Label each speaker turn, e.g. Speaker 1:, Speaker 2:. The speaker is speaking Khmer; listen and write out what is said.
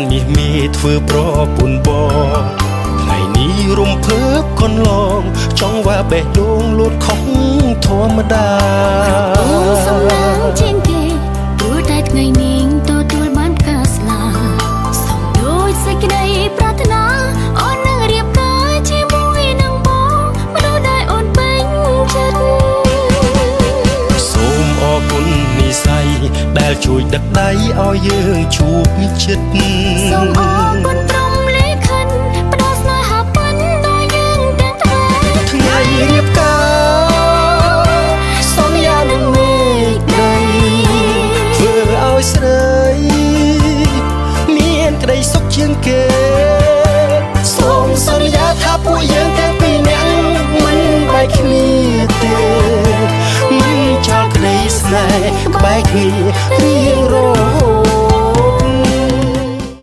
Speaker 1: មាសមេធ្វើប្រពន្ធបងថ្ងៃនេះរំភើបកូនឡងចង់ว่าបេះដូងលូតខុសធម្មតា
Speaker 2: អូនសំឡាងជាងគេព្រោះតែថ្ងៃនេះទទួលបានការស្លាសំដូចសេចក្តីប្រាថ្នាអូននឹងរៀបការជាមួយនឹងបងមនុស្សដែលអូនពេញចិត្ត
Speaker 1: សូមអរគុណនិស្ស័យដែលជួយដឹកដៃឲ្យយើងជួបចិត្ត
Speaker 2: សូមអរគុណព្រមលេខិនផ្ដល់ស្នេហាពិនដល់យើងទាំងថ្ងៃ
Speaker 1: ថ្ងៃរៀបការសន្យានឹងមេឃដីធ្វើឲ្យស្រីមានក្តីសុខជាងគេសូមសន្យាថាពួកយើងទាំងពីរនាក់មិនបែកគ្នាទេមិនចោលក្តីស្នេហ៍ក្បែរគ្នារៀងរហូត